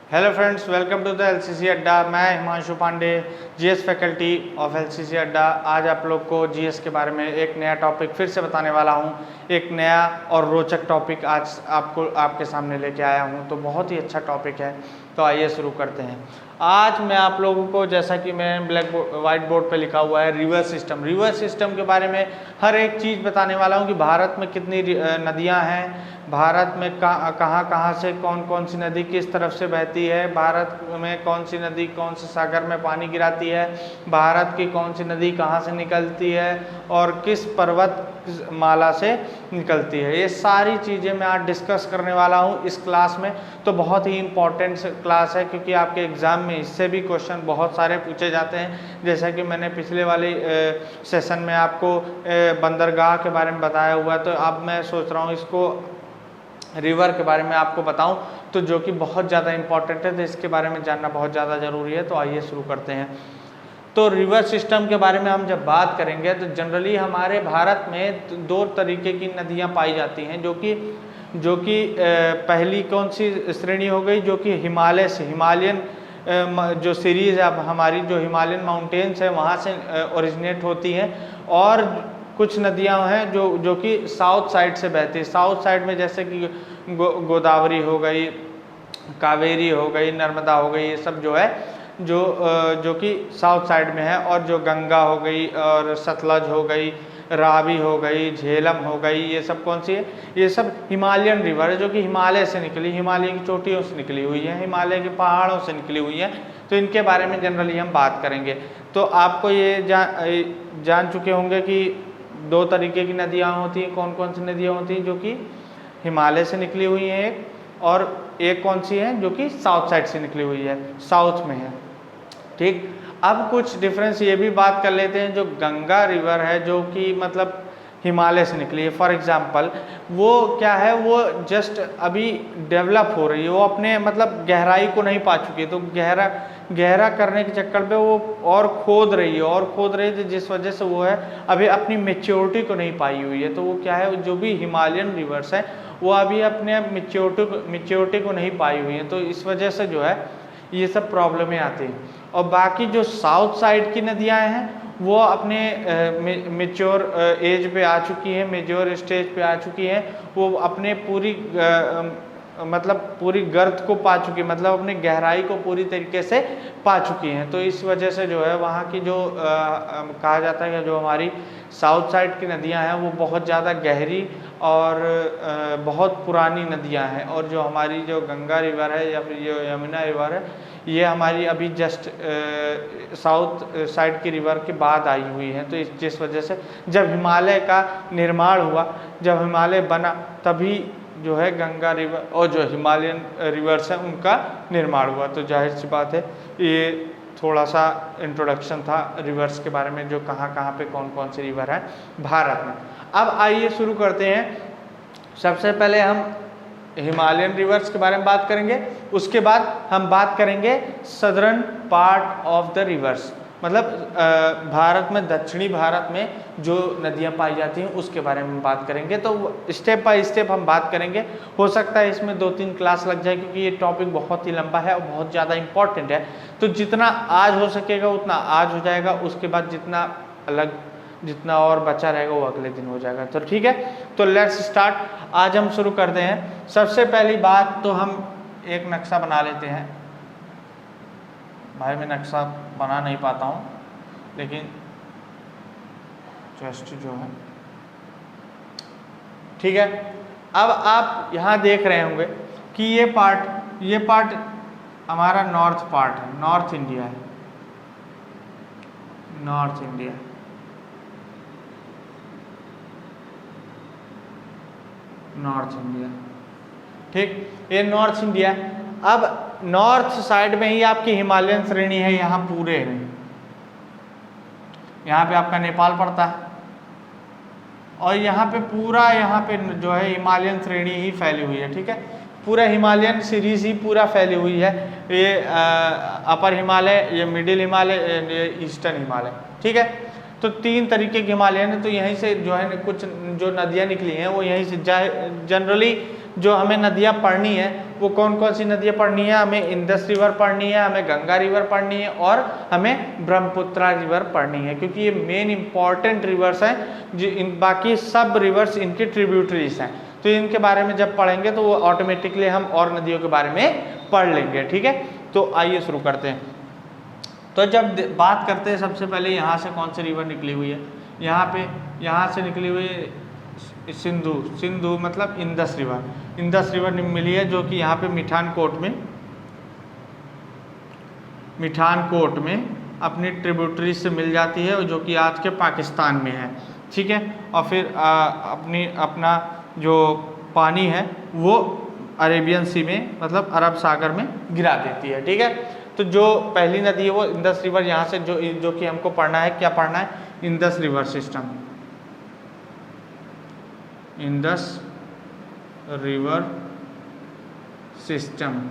Hello friends, welcome to the LCC Adda. मैं Himanshu Pandey, GS faculty of LCC Adda. आज आप लोग को जीएस के बारे में एक नया टॉपिक फिर से बताने वाला हूं। एक नया और रोचक टॉपिक आज आपके सामने लेके आया हूं, तो बहुत ही अच्छा टॉपिक है। तो आइए शुरू करते हैं। आज मैं आप लोगों को, जैसा कि मैं व्हाइट बोर्ड पे लिखा हुआ है, रिवर सिस्टम के बारे में हर एक चीज़ बताने वाला हूं कि भारत में कितनी नदियां हैं, भारत में कहाँ से कौन कौन सी नदी किस तरफ से बहती है, भारत में कौन सी नदी कौन से सागर में पानी गिराती है, भारत की कौन सी नदी कहाँ से निकलती है और किस पर्वत माला से निकलती है। ये सारी चीज़ें मैं आज डिस्कस करने वाला हूँ इस क्लास में। तो बहुत ही इम्पॉर्टेंट क्लास है, क्योंकि आपके एग्ज़ाम में इससे भी क्वेश्चन बहुत सारे पूछे जाते हैं। जैसा कि मैंने पिछले वाले सेशन में आपको बंदरगाह के बारे में बताया हुआ है, तो अब मैं सोच रहा हूँ इसको रिवर के बारे में आपको बताऊं, तो जो कि बहुत ज़्यादा इम्पॉर्टेंट है, तो इसके बारे में जानना बहुत ज़्यादा ज़रूरी है। तो आइए शुरू करते हैं। तो रिवर सिस्टम के बारे में हम जब बात करेंगे, तो जनरली हमारे भारत में दो तरीके की नदियां पाई जाती हैं, जो कि पहली कौन सी श्रेणी हो गई, जो कि हिमालयन जो सीरीज़ है हमारी, जो हिमालयन माउंटेन्स है वहाँ से ओरिजिनेट होती हैं। और कुछ नदियां हैं जो कि साउथ साइड से बहती है। साउथ साइड में जैसे कि गोदावरी हो गई, कावेरी हो गई, नर्मदा हो गई, ये सब जो है जो कि साउथ साइड में है। और जो गंगा हो गई और सतलज हो गई, रावी हो गई, झेलम हो गई, ये सब कौन सी है? ये सब हिमालयन रिवर है, जो कि हिमालय से निकली, हिमालय की चोटियों से निकली हुई है, हिमालय के पहाड़ों से निकली हुई है। तो इनके बारे में जनरली हम बात करेंगे। तो आपको ये जान चुके होंगे कि दो तरीके की नदियाँ होती हैं। कौन कौन सी नदियाँ होती हैं? जो कि हिमालय से निकली हुई हैं एक, और एक कौन सी है जो कि साउथ साइड से निकली हुई है, साउथ में है। ठीक, अब कुछ डिफरेंस ये भी बात कर लेते हैं। जो गंगा रिवर है, जो कि मतलब हिमालय से निकली है, फॉर एग्जाम्पल, वो क्या है, वो जस्ट अभी डेवलप हो रही है, वो अपने मतलब गहराई को नहीं पा चुकी है। तो गहरा करने के चक्कर पे वो और खोद रही है, जिस वजह से वो है अभी अपनी मेच्योरिटी को नहीं पाई हुई है। तो वो क्या है, जो भी हिमालयन रिवर्स है वो अभी अपने मेच्योरिटी को नहीं पाई हुई है। तो इस वजह से जो है ये सब प्रॉब्लमें आती हैं। और बाकी जो साउथ साइड की नदियाँ हैं वो अपने मेच्योर एज पे आ चुकी हैं, मेच्योर स्टेज पे आ चुकी हैं। वो अपने पूरी गर्त को पा चुकी है, मतलब अपनी गहराई को पूरी तरीके से पा चुकी हैं। तो इस वजह से जो है वहाँ की जो कहा जाता है कि जो हमारी साउथ साइड की नदियाँ हैं वो बहुत ज़्यादा गहरी और बहुत पुरानी नदियाँ हैं। और जो हमारी जो गंगा रिवर है या फिर जो यमुना रिवर है, ये हमारी अभी जस्ट साउथ साइड की रिवर के बाद आई हुई है। तो जिस वजह से जब हिमालय का निर्माण हुआ, जब हिमालय बना, तभी जो है गंगा रिवर और जो हिमालयन रिवर्स हैं उनका निर्माण हुआ। तो जाहिर सी बात है, ये थोड़ा सा इंट्रोडक्शन था रिवर्स के बारे में, जो कहाँ पे कौन कौन सी रिवर है भारत में। अब आइए शुरू करते हैं। सबसे पहले हम हिमालयन रिवर्स के बारे में बात करेंगे, उसके बाद हम बात करेंगे southern part of the reverse, मतलब भारत में, दक्षिणी भारत में जो नदियां पाई जाती हैं उसके बारे में बात करेंगे। तो स्टेप बाय स्टेप हम बात करेंगे। हो सकता है इसमें 2-3 क्लास लग जाए, क्योंकि ये टॉपिक बहुत ही लंबा है और बहुत ज़्यादा इंपॉर्टेंट है। तो जितना आज हो सकेगा उतना आज हो जाएगा, उसके बाद जितना और बचा रहेगा वो अगले दिन हो जाएगा। तो ठीक है, तो लेट्स स्टार्ट। आज हम शुरू करते हैं। सबसे पहली बात तो हम एक नक्शा बना लेते हैं। भाई मैं नक्शा बना नहीं पाता हूँ, लेकिन जस्ट जो है ठीक है। अब आप यहाँ देख रहे होंगे कि ये पार्ट हमारा नॉर्थ पार्ट है, नॉर्थ इंडिया है, नॉर्थ इंडिया। ठीक, ये नॉर्थ इंडिया। अब नॉर्थ साइड में ही आपकी हिमालयन श्रेणी है, यहाँ पूरे में, यहाँ पे आपका नेपाल पड़ता है, और यहाँ पे जो है हिमालयन श्रेणी ही फैली हुई है। ठीक है, पूरा हिमालयन सीरीज ही पूरा फैली हुई है। ये अपर हिमालय, ये मिडिल हिमालय, ये ईस्टर्न हिमालय। ठीक है, तो 3 तरीके के हिमालयन है। तो यहीं से जो है कुछ जो नदियाँ निकली हैं वो यहीं से, जनरली जो हमें नदियाँ पढ़नी है वो कौन कौन सी नदियाँ पढ़नी है, हमें इंडस रिवर पढ़नी है, हमें गंगा रिवर पढ़नी है और हमें ब्रह्मपुत्रा रिवर पढ़नी है, क्योंकि ये मेन इंपॉर्टेंट रिवर्स हैं। जो बाकी सब रिवर्स इनके ट्रिब्यूटरीज हैं, तो इनके बारे में जब पढ़ेंगे तो वो ऑटोमेटिकली हम और नदियों के बारे में पढ़ लेंगे। ठीक है, तो आइए शुरू करते हैं। तो जब बात करते हैं सबसे पहले यहाँ से कौन सी रिवर निकली हुई है, यहाँ से निकली हुई है सिंधु मतलब इंडस रिवर मिली है, जो कि यहाँ पे मिठानकोट में अपनी ट्रिब्यूटरी से मिल जाती है, जो कि आज के पाकिस्तान में है। ठीक है, और फिर अपना जो पानी है वो अरेबियन सी में मतलब अरब सागर में गिरा देती है। ठीक है, तो जो पहली नदी है वो इंडस रिवर, यहाँ से जो कि हमको पढ़ना है, क्या पढ़ना है, Indus river system, Indus river system,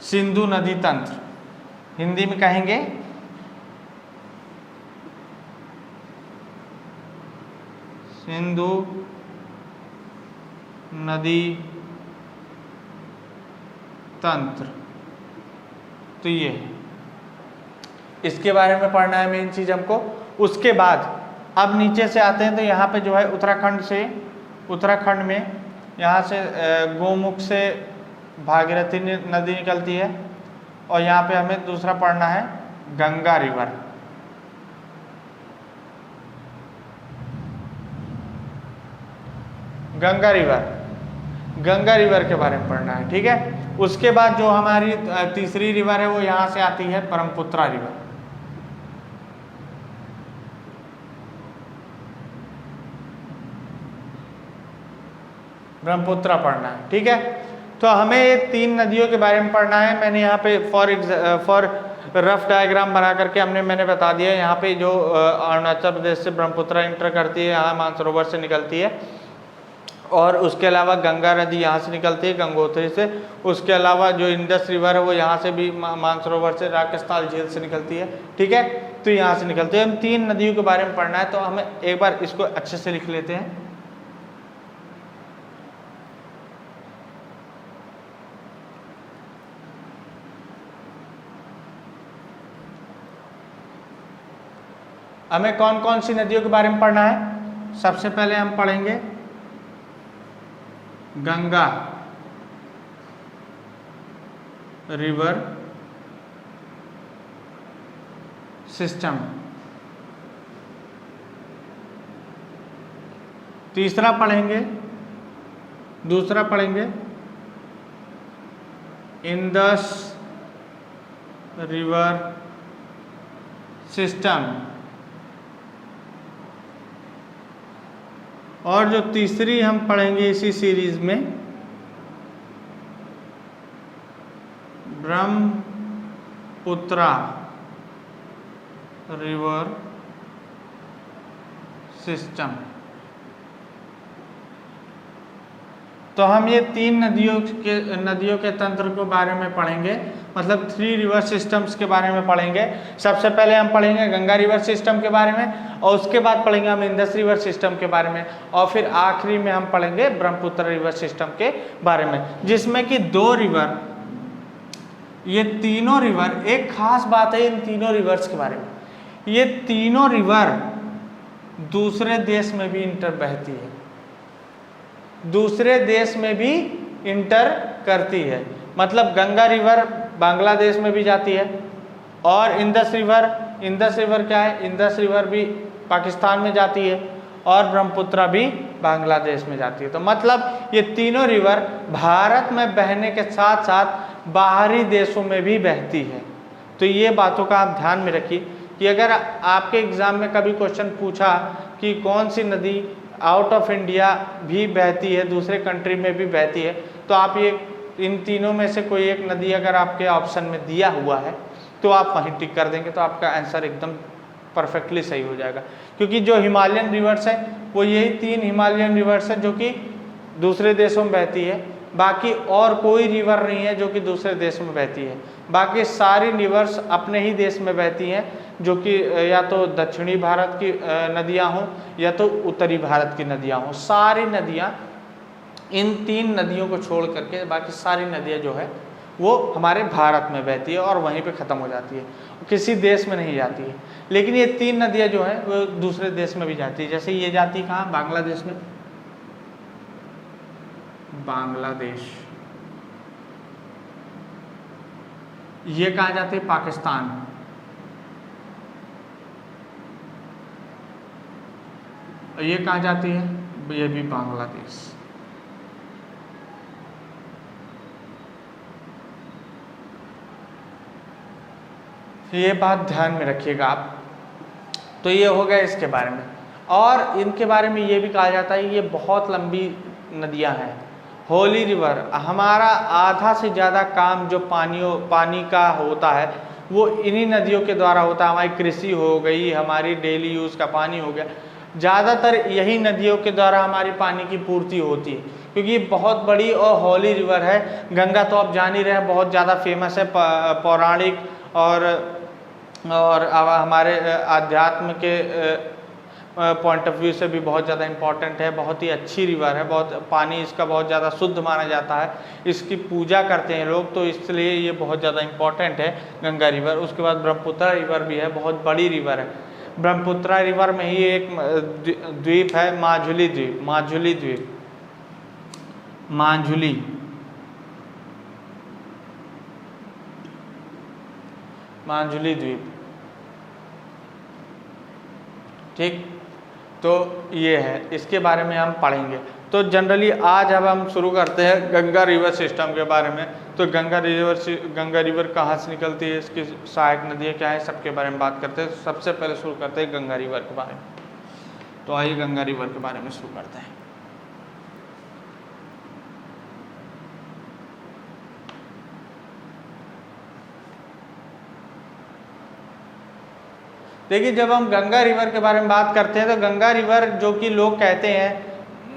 Sindhu नदी तंत्र, हिंदी में कहेंगे सिंधु नदी तंत्र। तो ये इसके बारे में पढ़ना है मेन चीज हमको। उसके बाद अब नीचे से आते हैं तो यहाँ पे जो है उत्तराखंड में यहाँ से गोमुख से भागीरथी नदी निकलती है, और यहाँ पे हमें दूसरा पढ़ना है गंगा रिवर। गंगा रिवर के बारे में पढ़ना है। ठीक है, उसके बाद जो हमारी तीसरी रिवर है वो यहाँ से आती है ब्रह्मपुत्रा रिवर। ब्रह्मपुत्रा पढ़ना है। ठीक है, तो हमें ये तीन नदियों के बारे में पढ़ना है। मैंने यहाँ पे फॉर रफ डायग्राम बना करके मैंने बता दिया। यहाँ पे जो अरुणाचल प्रदेश से ब्रह्मपुत्रा इंटर करती है, यहाँ मानसरोवर से निकलती है, और उसके अलावा गंगा नदी यहाँ से निकलती है गंगोत्री से। उसके अलावा जो इंडस रिवर है वो यहाँ से भी मानसरोवर से राकेशताल झील से निकलती है। ठीक है, तो यहाँ से निकलती है। हम तीन नदियों के बारे में पढ़ना है, तो हमें एक बार इसको अच्छे से लिख लेते हैं। हमें कौन कौन सी नदियों के बारे में पढ़ना है। सबसे पहले हम पढ़ेंगे गंगा रिवर सिस्टम, दूसरा पढ़ेंगे इंडस रिवर सिस्टम, और जो तीसरी हम पढ़ेंगे इसी सीरीज में ब्रह्मपुत्रा रिवर सिस्टम। तो हम ये तीन नदियों के तंत्र के बारे में पढ़ेंगे, मतलब 3 रिवर सिस्टम्स के बारे में पढ़ेंगे। सबसे पहले हम पढ़ेंगे गंगा रिवर सिस्टम के बारे में, और उसके बाद पढ़ेंगे हम इंडस रिवर सिस्टम के बारे में, और फिर आखिरी में हम पढ़ेंगे ब्रह्मपुत्र रिवर सिस्टम के बारे में, जिसमें कि 2 रिवर, ये तीनों रिवर, एक खास बात है इन तीनों रिवर्स के बारे में, ये तीनों रिवर दूसरे देश में भी इंटर बहती है, दूसरे देश में भी इंटर करती है। मतलब गंगा रिवर बांग्लादेश में भी जाती है, और इंडस रिवर क्या है, इंडस रिवर भी पाकिस्तान में जाती है, और ब्रह्मपुत्रा भी बांग्लादेश में जाती है। तो मतलब ये तीनों रिवर भारत में बहने के साथ साथ बाहरी देशों में भी बहती है। तो ये बातों का आप ध्यान में रखिए कि अगर आपके एग्जाम में कभी क्वेश्चन पूछा कि कौन सी नदी आउट ऑफ इंडिया भी बहती है, दूसरे कंट्री में भी बहती है, तो आप ये इन तीनों में से कोई एक नदी अगर आपके ऑप्शन में दिया हुआ है तो आप वहीं टिक कर देंगे, तो आपका आंसर एकदम परफेक्टली सही हो जाएगा। क्योंकि जो हिमालयन रिवर्स है वो यही 3 हिमालयन रिवर्स है जो कि दूसरे देशों में बहती है, बाकी और कोई रिवर नहीं है जो कि दूसरे देश में बहती है। बाकी सारी रिवर्स अपने ही देश में बहती हैं, जो कि या तो दक्षिणी भारत की नदियां हों या तो उत्तरी भारत की नदियां हों। सारी नदियां, इन 3 नदियों को छोड़ करके बाकी सारी नदियां जो है वो हमारे भारत में बहती है और वहीं पे ख़त्म हो जाती है, किसी देश में नहीं जाती है। लेकिन ये 3 नदियां जो हैं वो दूसरे देश में भी जाती है। जैसे ये जाती कहाँ, बांग्लादेश में, बांग्लादेश। ये कहाँ जाती है, पाकिस्तान। ये कहाँ जाती है, ये भी बांग्लादेश। ये बात ध्यान में रखिएगा आप। तो ये हो गया इसके बारे में। और इनके बारे में ये भी कहा जाता है ये बहुत लंबी नदियां हैं। होली रिवर, हमारा आधा से ज़्यादा काम जो पानी का होता है वो इन्हीं नदियों के द्वारा होता है। हमारी कृषि हो गई, हमारी डेली यूज़ का पानी हो गया, ज़्यादातर यही नदियों के द्वारा हमारी पानी की पूर्ति होती है, क्योंकि ये बहुत बड़ी और होली रिवर है। गंगा तो आप जान ही रहे हैं, बहुत ज़्यादा फेमस है, पौराणिक और अब हमारे आध्यात्म के पॉइंट ऑफ व्यू से भी बहुत ज़्यादा इम्पॉर्टेंट है। बहुत ही अच्छी रिवर है, बहुत पानी इसका बहुत ज़्यादा शुद्ध माना जाता है, इसकी पूजा करते हैं लोग, तो इसलिए ये बहुत ज़्यादा इम्पॉर्टेंट है गंगा रिवर। उसके बाद ब्रह्मपुत्र रिवर भी है, बहुत बड़ी रिवर है। ब्रह्मपुत्र रिवर में ही एक द्वीप है, माजुली द्वीप। माजुली द्वीप, माजुली, माजुली द्वीप, ठीक। तो ये है, इसके बारे में हम पढ़ेंगे। तो जनरली आज अब हम शुरू करते हैं गंगा रिवर सिस्टम के बारे में। तो गंगा रिवर कहाँ से निकलती है, इसकी सहायक नदियाँ क्या है, सबके बारे में बात करते हैं। सबसे पहले शुरू करते हैं गंगा रिवर के बारे में। तो आइए गंगा रिवर के बारे में शुरू करते हैं। देखिए, जब हम गंगा रिवर के बारे में बात करते हैं तो गंगा रिवर, जो कि लोग कहते हैं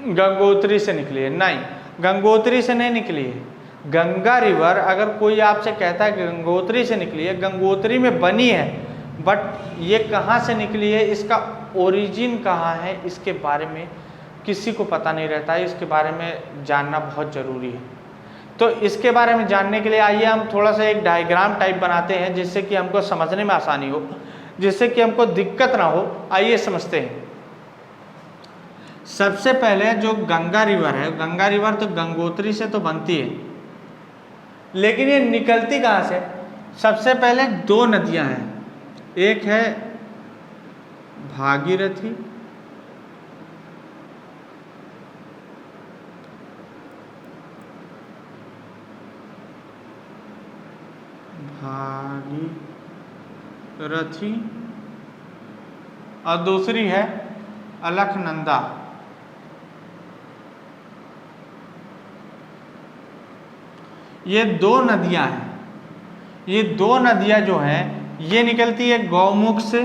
गंगोत्री से निकली है, नहीं, गंगोत्री से नहीं निकली है। गंगा रिवर, अगर कोई आपसे कहता है कि गंगोत्री से निकली है, गंगोत्री में बनी है, बट ये कहाँ से निकली है, इसका ओरिजिन कहाँ है, इसके बारे में किसी को पता नहीं रहता है। इसके बारे में जानना बहुत ज़रूरी है। तो इसके बारे में जानने के लिए आइए हम थोड़ा सा एक डायग्राम टाइप बनाते हैं, जिससे कि हमको समझने में आसानी हो, जिससे कि हमको दिक्कत ना हो। आइए समझते हैं। सबसे पहले जो गंगा रिवर है, गंगा रिवर तो गंगोत्री से तो बनती है, लेकिन ये निकलती कहाँ से? सबसे पहले 2 नदियां हैं, एक है भागीरथी, भागीरथी, और दूसरी है अलकनंदा। ये 2 नदियां हैं। ये 2 नदियां जो हैं ये निकलती है गौमुख से,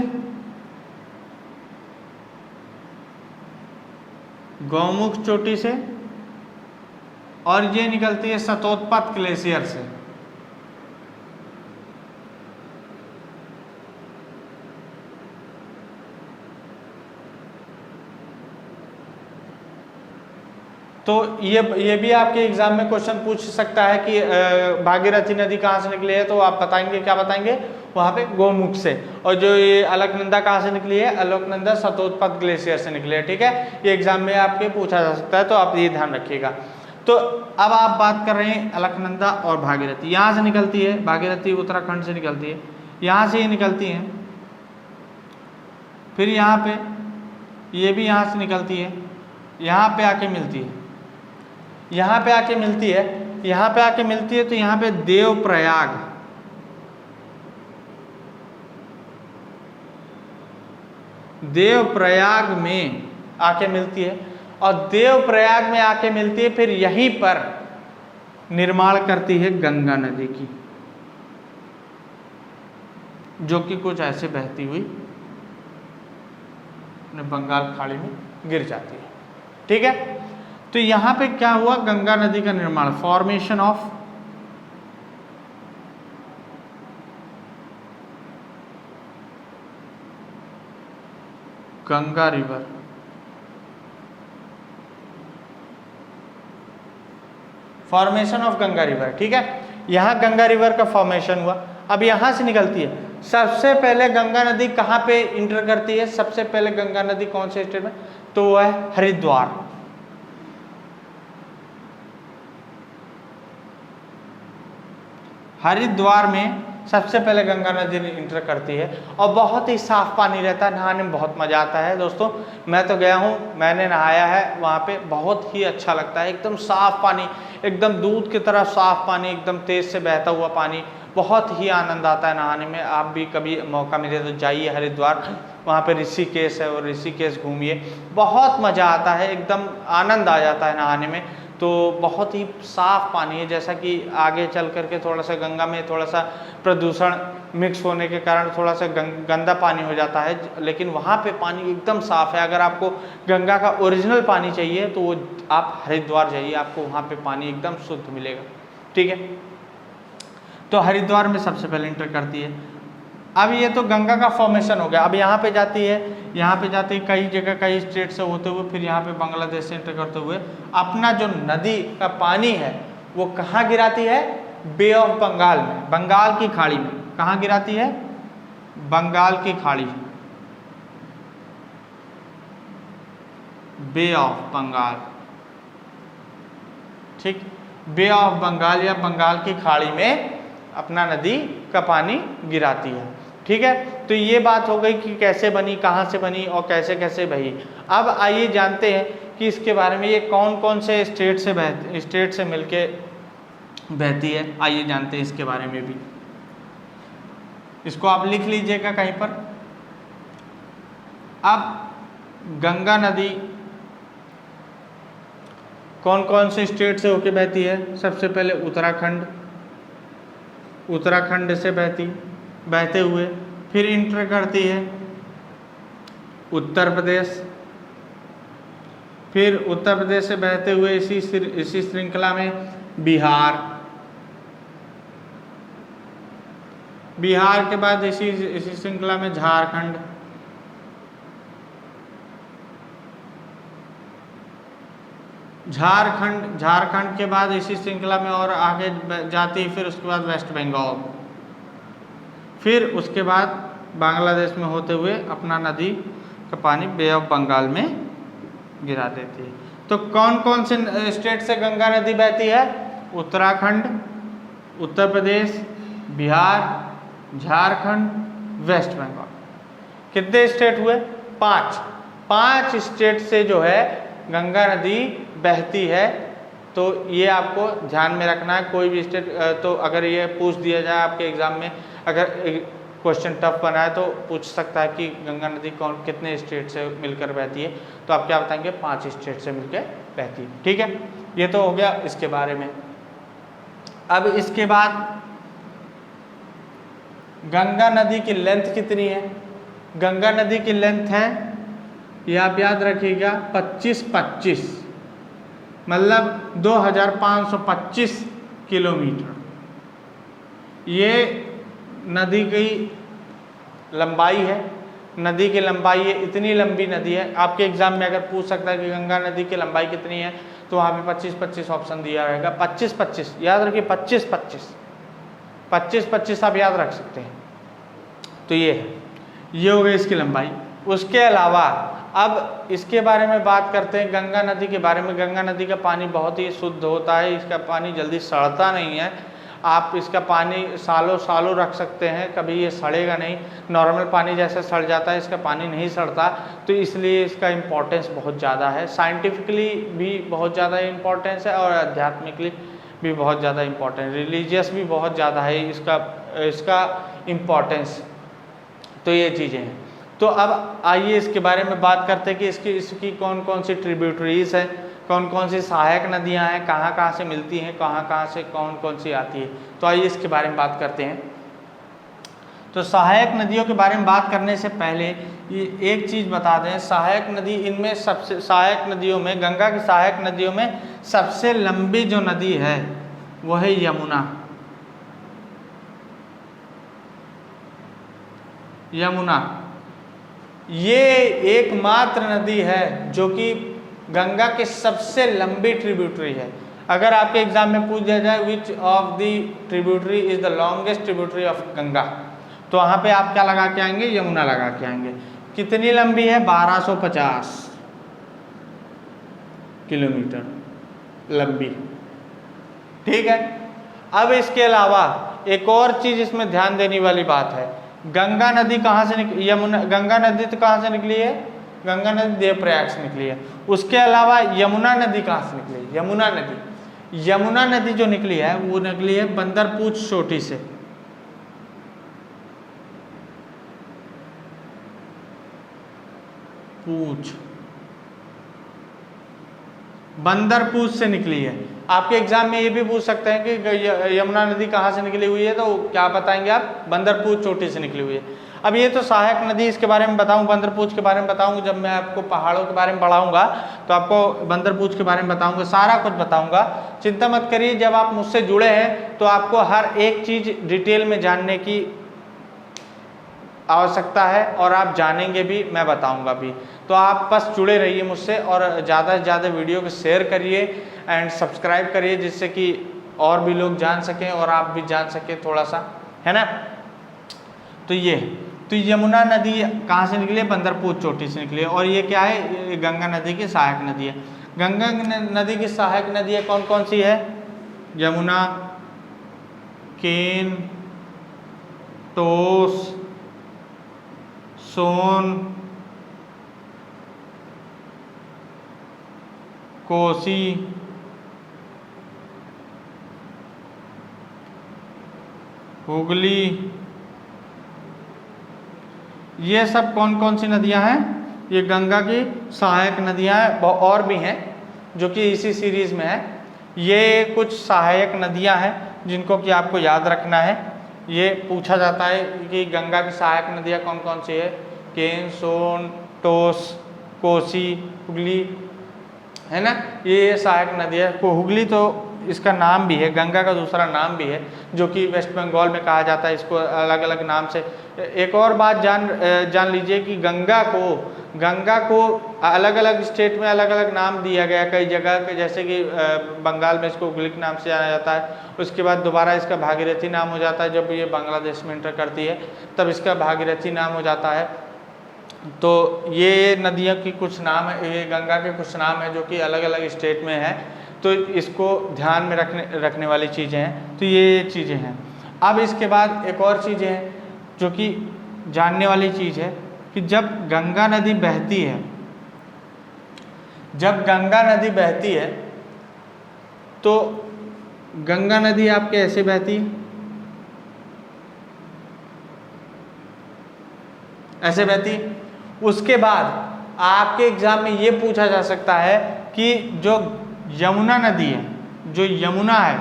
गौमुख चोटी से, और ये निकलती है सतोत्पत ग्लेशियर से। तो ये भी आपके एग्जाम में क्वेश्चन पूछ सकता है कि भागीरथी नदी कहाँ से निकली है, तो आप बताएंगे, क्या बताएंगे? वहाँ पे गौमुख से। और जो ये अलकनंदा कहाँ से निकली है? अलकनंदा सतोत्पत ग्लेशियर से निकली है, ठीक है। ये एग्जाम में आपके पूछा जा सकता है, तो आप ये ध्यान रखिएगा। तो अब आप बात कर रहे हैं अलकनंदा और भागीरथी। यहाँ से निकलती है भागीरथी, उत्तराखंड से निकलती है, यहाँ से ये निकलती है, फिर यहाँ पे ये भी यहाँ से निकलती है, यहाँ पे आके मिलती है, यहाँ पे आके मिलती है, यहाँ पे आके मिलती है, तो यहाँ पे देवप्रयाग, देवप्रयाग में आके मिलती है, और देवप्रयाग में आके मिलती है, फिर यहीं पर निर्माण करती है गंगा नदी की, जो कि कुछ ऐसे बहती हुई बंगाल खाड़ी में गिर जाती है, ठीक है। तो तो यहाँ पे क्या हुआ, गंगा नदी का निर्माण, formation of Ganga river, formation of Ganga river, ठीक है। यहाँ गंगा रिवर का फॉर्मेशन हुआ। अब यहाँ से निकलती है, सबसे पहले गंगा नदी कहाँ पे इंटर करती है, सबसे पहले गंगा नदी कौन से स्टेट में, तो वो है हरिद्वार। हरिद्वार में सबसे पहले गंगा नदी इंटर करती है और बहुत ही साफ पानी रहता है, नहाने में बहुत मजा आता है दोस्तों। मैं तो गया हूँ, मैंने नहाया है वहाँ पे, बहुत ही अच्छा लगता है, एकदम साफ पानी, एकदम दूध की तरह साफ पानी, एकदम तेज से बहता हुआ पानी, बहुत ही आनंद आता है नहाने में। आप भी कभी मौका मिले तो जाइए हरिद्वार, वहाँ पे ऋषिकेश है और ऋषिकेश घूमिए, बहुत मज़ा आता है, एकदम आनंद आ जाता है नहाने में। तो बहुत ही साफ पानी है, जैसा कि आगे चल करके थोड़ा सा गंगा में थोड़ा सा प्रदूषण मिक्स होने के कारण थोड़ा सा गंदा पानी हो जाता है, लेकिन वहाँ पे पानी एकदम साफ है। अगर आपको गंगा का ओरिजिनल पानी चाहिए तो वो आप हरिद्वार जाइए, आपको वहाँ पे पानी एकदम शुद्ध मिलेगा, ठीक है। तो हरिद्वार में सबसे पहले इंटर करती है। अब ये तो गंगा का फॉर्मेशन हो गया। अब यहाँ पे जाती है, यहाँ पे जाती है कई जगह, कई स्टेट से होते हुए, फिर यहाँ पे बांग्लादेश से इंटर करते हुए अपना जो नदी का पानी है वो कहाँ गिराती है, बे ऑफ बंगाल में, बंगाल की खाड़ी में। कहाँ गिराती है, बंगाल की खाड़ी, बे ऑफ बंगाल, ठीक, बे ऑफ बंगाल या बंगाल की खाड़ी में अपना नदी का पानी गिराती है, ठीक है। तो ये बात हो गई कि कैसे बनी, कहाँ से बनी और कैसे कैसे बही। अब आइए जानते हैं कि इसके बारे में, ये कौन कौन से स्टेट से मिलके बहती है, आइए जानते हैं इसके बारे में भी। इसको आप लिख लीजिएगा कहीं पर। अब गंगा नदी कौन कौन से स्टेट से होके बहती है, सबसे पहले उत्तराखंड से बहते हुए फिर इंटर करती है उत्तर प्रदेश, फिर उत्तर प्रदेश से बहते हुए इसी श्रृंखला में बिहार के बाद इसी श्रृंखला में झारखंड के बाद इसी श्रृंखला में और आगे जाती है, फिर उसके बाद वेस्ट बंगाल, फिर उसके बाद बांग्लादेश में होते हुए अपना नदी का पानी बे ऑफ बंगाल में गिरा देती है। तो कौन कौन से स्टेट से गंगा नदी बहती है, उत्तराखंड, उत्तर प्रदेश, बिहार, झारखंड, वेस्ट बंगाल। कितने स्टेट हुए, 5 स्टेट से जो है गंगा नदी बहती है। तो ये आपको ध्यान में रखना है। कोई भी स्टेट, तो अगर ये पूछ दिया जाए आपके एग्जाम में, अगर क्वेश्चन टफ बना है तो पूछ सकता है कि गंगा नदी कितने स्टेट से मिलकर बहती है, तो आप क्या बताएंगे, 5 स्टेट से मिलकर बहती है, ठीक है। ये तो हो गया इसके बारे में। अब इसके बाद गंगा नदी की लेंथ कितनी है, गंगा नदी की लेंथ है, ये आप याद रखिएगा, 25 मतलब 2525 किलोमीटर। ये नदी की लंबाई है, नदी की लंबाई है, इतनी लंबी नदी है। आपके एग्जाम में अगर पूछ सकता है कि गंगा नदी की लंबाई कितनी है, तो वहाँ पे 25-25 ऑप्शन दिया रहेगा। 25-25 याद रखिए, 25-25 आप याद रख सकते हैं। तो ये है, ये हो गई इसकी लंबाई। उसके अलावा अब इसके बारे में बात करते हैं, गंगा नदी के बारे में। गंगा नदी का पानी बहुत ही शुद्ध होता है, इसका पानी जल्दी सड़ता नहीं है। आप इसका पानी सालों सालों रख सकते हैं, कभी ये सड़ेगा नहीं। नॉर्मल पानी जैसे सड़ जाता है, इसका पानी नहीं सड़ता, तो इसलिए इसका इम्पोर्टेंस बहुत ज़्यादा है। साइंटिफिकली भी बहुत ज़्यादा इम्पोर्टेंस है और आध्यात्मिकली भी बहुत ज़्यादा इम्पोर्टेंस, रिलीजियस भी बहुत ज़्यादा है इसका इम्पोर्टेंस। तो ये चीज़ें हैं। तो अब आइए इसके बारे में बात करते हैं कि इसकी कौन कौन सी ट्रिब्यूटरीज है, कौन कौन सी सहायक नदियां हैं, कहाँ कहाँ से मिलती हैं, कहाँ कहाँ से कौन कौन सी आती है। तो आइए इसके बारे में बात करते हैं। तो सहायक नदियों के बारे में बात करने से पहले ये एक चीज़ बता दें, सहायक नदी इनमें सबसे, सहायक नदियों में, गंगा की सहायक नदियों में सबसे लंबी जो नदी है वो है यमुना। यमुना ये एकमात्र नदी है जो कि गंगा की सबसे लंबी ट्रिब्यूटरी है। अगर आपके एग्जाम में पूछ दिया जाए which of the tributary is the longest tributary of Ganga, तो वहाँ पे आप क्या लगा के आएंगे? यमुना लगा के आएंगे। कितनी लंबी है? 1250 किलोमीटर लंबी। ठीक है। अब इसके अलावा एक और चीज इसमें ध्यान देने वाली बात है, गंगा नदी कहाँ से निकली? यमुना, गंगा नदी तो कहाँ से निकली है? गंगा नदी देवप्रयाग से निकली है। उसके अलावा यमुना नदी कहाँ से निकली है? यमुना नदी जो निकली है वो निकली है बंदरपूछ चोटी से। बंदरपूछ से निकली है। आपके एग्जाम में ये भी पूछ सकते हैं कि यमुना नदी कहाँ से निकली हुई है, तो क्या बताएंगे आप? बंदरपूछ चोटी से निकली हुई है। अब ये तो सहायक नदी, इसके बारे में बताऊं, बंदरपूछ के बारे में बताऊंगा। जब मैं आपको पहाड़ों के बारे में पढ़ाऊंगा तो आपको बंदरपूछ के बारे में बताऊंगा, सारा कुछ बताऊंगा। चिंता मत करिए, जब आप मुझसे जुड़े हैं तो आपको हर एक चीज डिटेल में जानने की आवश्यकता है और आप जानेंगे भी, मैं बताऊंगा भी। तो आप बस जुड़े रहिए मुझसे और ज़्यादा से ज़्यादा वीडियो को शेयर करिए एंड सब्सक्राइब करिए, जिससे कि और भी लोग जान सकें और आप भी जान सकें थोड़ा सा, है ना। तो यमुना नदी कहाँ से निकली है? बंदरपूछ चोटी से निकली है। और ये क्या है? ये गंगा नदी की सहायक नदी है। गंगा नदी की सहायक नदियाँ कौन कौन सी है? यमुना, केन, टोस, सोन, कोसी, हुगली, ये सब कौन कौन सी नदियां हैं? ये गंगा की सहायक नदियां हैं। और भी हैं जो कि इसी सीरीज में है। ये कुछ सहायक नदियां हैं जिनको कि आपको याद रखना है। ये पूछा जाता है कि गंगा की सहायक नदियां कौन कौन सी है? केन, सोन, टोस, कोसी, हुगली, है ना। ये सहायक नदी है। हुगली तो इसका नाम भी है, गंगा का दूसरा नाम भी है, जो कि वेस्ट बंगाल में कहा जाता है इसको अलग अलग नाम से। एक और बात जान लीजिए कि गंगा को अलग अलग स्टेट में अलग अलग नाम दिया गया कई जगह, जैसे कि बंगाल में इसको हुगली के नाम से जाना जाता है। उसके बाद दोबारा इसका भागीरथी नाम हो जाता है, जब ये बांग्लादेश में इंटर करती है तब इसका भागीरथी नाम हो जाता है। तो ये नदियों की कुछ नाम है, ये गंगा के कुछ नाम है जो कि अलग अलग स्टेट में है। तो इसको ध्यान में रखने वाली चीज़ें हैं। तो ये चीज़ें हैं। अब इसके बाद एक और चीज़ें हैं जो कि जानने वाली चीज़ है कि जब गंगा नदी बहती है तो गंगा नदी आपके ऐसे बहती है, ऐसे बहती। उसके बाद आपके एग्जाम में ये पूछा जा सकता है कि जो यमुना नदी है, जो यमुना है,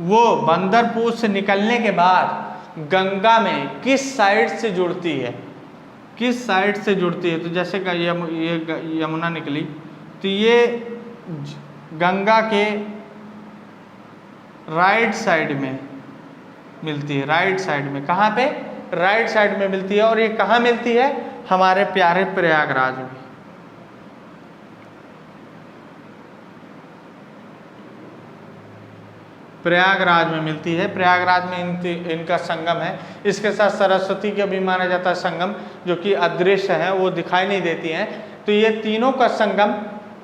वो बंदरपूछ से निकलने के बाद गंगा में किस साइड से जुड़ती है? किस साइड से जुड़ती है? तो जैसे ये यमुना निकली तो ये गंगा के राइट साइड में मिलती है। राइट साइड में, कहाँ पे? राइट साइड में मिलती है। और ये कहाँ मिलती है? हमारे प्यारे प्रयागराज में। प्रयागराज में मिलती है। प्रयागराज में इनका संगम है। इसके साथ सरस्वती का भी माना जाता है संगम, जो कि अदृश्य है, वो दिखाई नहीं देती हैं। तो ये तीनों का संगम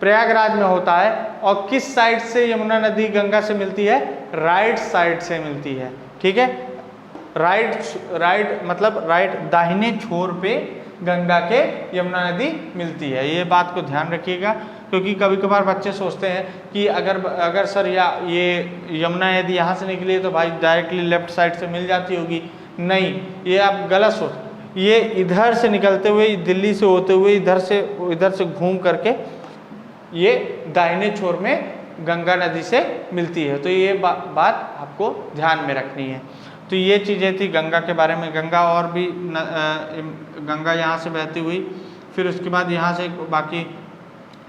प्रयागराज में होता है। और किस साइड से यमुना नदी गंगा से मिलती है? राइट साइड से मिलती है। ठीक है। राइट मतलब राइट, दाहिने छोर पे गंगा के यमुना नदी मिलती है। ये बात को ध्यान रखिएगा, क्योंकि कभी कभार बच्चे सोचते हैं कि अगर सर ये यमुना यदि यहाँ से निकली है तो भाई डायरेक्टली लेफ्ट साइड से मिल जाती होगी। नहीं, ये आप गलत सोच। ये इधर से निकलते हुए, दिल्ली से होते हुए इधर से घूम करके ये दाहिने छोर में गंगा नदी से मिलती है। तो ये बात आपको ध्यान में रखनी है। तो ये चीज़ें थी गंगा के बारे में। गंगा और भी गंगा यहाँ से बहती हुई, फिर उसके बाद यहाँ से बाकी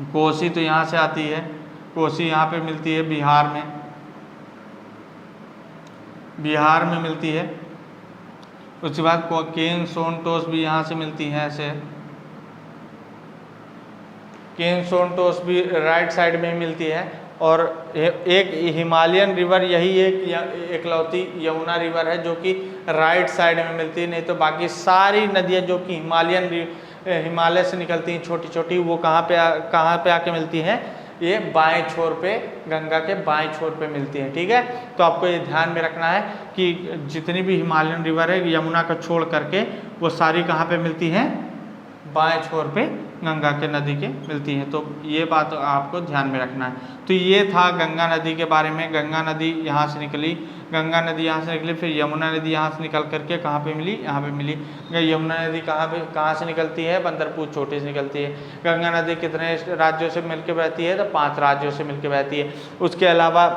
कोसी तो यहाँ से आती है, कोसी यहाँ पे मिलती है बिहार में मिलती है। उसके बाद केन सोन टोस भी यहाँ से मिलती है। ऐसे केन सोन टोस भी राइट साइड में मिलती है। और एक हिमालयन रिवर यही एक एकलौती यमुना रिवर है जो कि राइट साइड में मिलती है। नहीं तो बाकी सारी नदियाँ जो कि हिमालय से निकलती हैं छोटी छोटी, वो कहाँ पे आके मिलती हैं? ये बाएं छोर पे, गंगा के बाएं छोर पे मिलती हैं। ठीक है, तो आपको ये ध्यान में रखना है कि जितनी भी हिमालयन रिवर है यमुना का छोड़ करके वो सारी कहाँ पे मिलती हैं? बाएं छोर पे गंगा के नदी के मिलती हैं। तो ये बात आपको ध्यान में रखना है। तो ये था गंगा नदी के बारे में। गंगा नदी यहाँ से निकली, फिर यमुना नदी यहाँ से निकल करके कहाँ पे मिली? यहाँ पे मिली। यमुना नदी कहाँ से निकलती है? बंदरपुर चोटी से निकलती है। गंगा नदी कितने राज्यों से मिलकर बहती है? तो 5 राज्यों से मिलकर बहती है। उसके अलावा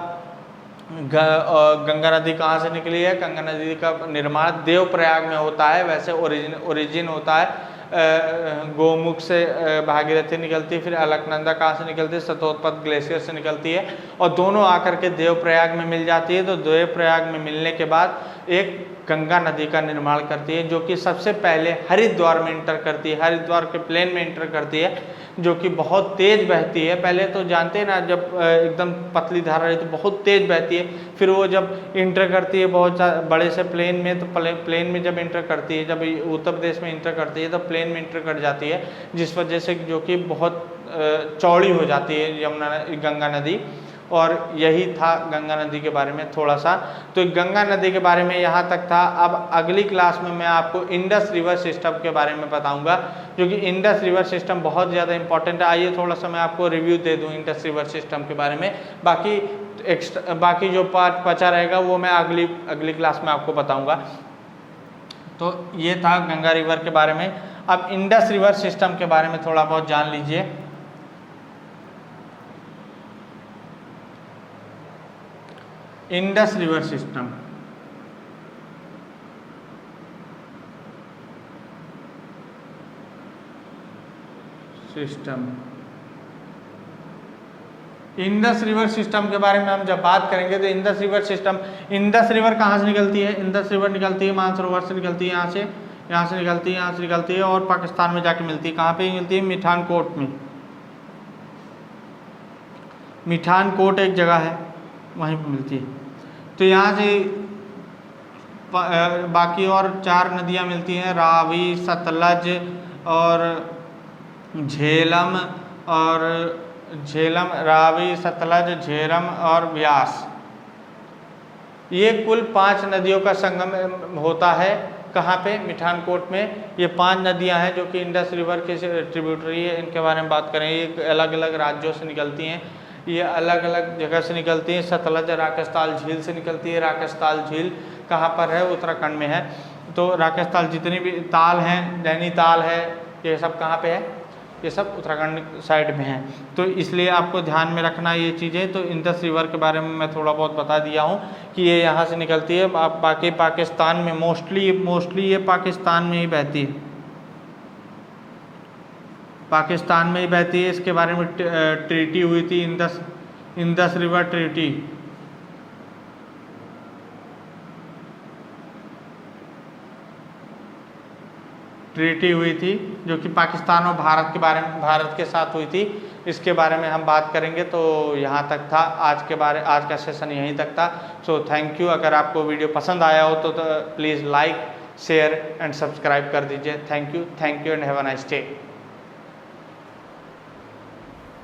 गंगा नदी कहाँ से निकली है? गंगा नदी का निर्माण देवप्रयाग में होता है। वैसे ओरिजिन होता है गोमुख से भागीरथी निकलती है, फिर अलकनंदा कहाँ से निकलती है? शतोत्पथ ग्लेशियर से निकलती है और दोनों आकर के देवप्रयाग में मिल जाती है। तो देवप्रयाग में मिलने के बाद एक गंगा नदी का निर्माण करती है जो कि सबसे पहले हरिद्वार में इंटर करती है, हरिद्वार के प्लेन में इंटर करती है, जो कि बहुत तेज बहती है। पहले तो जानते हैं ना, जब एकदम पतली धारा रही तो बहुत तेज बहती है, फिर वो जब इंटर करती है बहुत बड़े से प्लेन में, तो प्लेन में जब इंटर करती है, जब उत्तर प्रदेश में इंटर करती है तो प्लेन में इंटर कर जाती है, जिस वजह से जो कि बहुत चौड़ी हो जाती है गंगा नदी। और यही था गंगा नदी के बारे में थोड़ा सा। तो गंगा नदी के बारे में यहाँ तक था। अब अगली क्लास में मैं आपको इंडस रिवर सिस्टम के बारे में बताऊंगा, क्योंकि इंडस रिवर सिस्टम बहुत ज़्यादा इंपॉर्टेंट है। आइए थोड़ा सा मैं आपको रिव्यू दे दूँ इंडस रिवर सिस्टम के बारे में। बाकी जो पार्ट बचा रहेगा वो मैं अगली क्लास में आपको बताऊँगा। तो ये था गंगा रिवर के बारे में। अब इंडस रिवर सिस्टम के बारे में थोड़ा बहुत जान लीजिए। Indus river system Indus river system के बारे में हम जब बात करेंगे तो इंडस रिवर कहाँ से निकलती है? इंडस रिवर निकलती है मानसरोवर से निकलती है, यहाँ से निकलती है और पाकिस्तान में जाके मिलती है। कहाँ पे मिलती है? मिठानकोट में। मिठानकोट एक जगह है, वहीं पे मिलती है। तो यहाँ से बाकी और 4 नदियाँ मिलती हैं, रावी, सतलज और रावी, सतलज, झेलम और व्यास। ये कुल 5 नदियों का संगम होता है। कहाँ पे? मिठानकोट में। ये 5 नदियाँ हैं जो कि इंडस रिवर के ट्रिब्यूटरी है। इनके बारे में बात करें, ये अलग अलग राज्यों से निकलती हैं, ये अलग अलग जगह से निकलती हैं। सतलज राकेशताल झील से निकलती है। राकेशताल झील कहाँ पर है? उत्तराखंड में है। तो राकेशताल जितनी भी ताल हैं, नैनीताल है, ये सब कहाँ पे है? ये सब उत्तराखंड साइड में है। तो इसलिए आपको ध्यान में रखना ये चीज़ें। तो इंडस रिवर के बारे में मैं थोड़ा बहुत बता दिया हूँ कि ये यहाँ से निकलती है। बाकी पाकिस्तान में मोस्टली ये पाकिस्तान में ही बहती है, पाकिस्तान में ही बहती है। इसके बारे में ट्रीटी हुई थी, इंडस रिवर ट्रीटी हुई थी, जो कि पाकिस्तान और भारत के साथ हुई थी। इसके बारे में हम बात करेंगे। तो यहाँ तक था आज का सेशन यहीं तक था। So thank you. अगर आपको वीडियो पसंद आया हो तो please like, share and subscribe कर दीजिए। Thank you and have a nice day.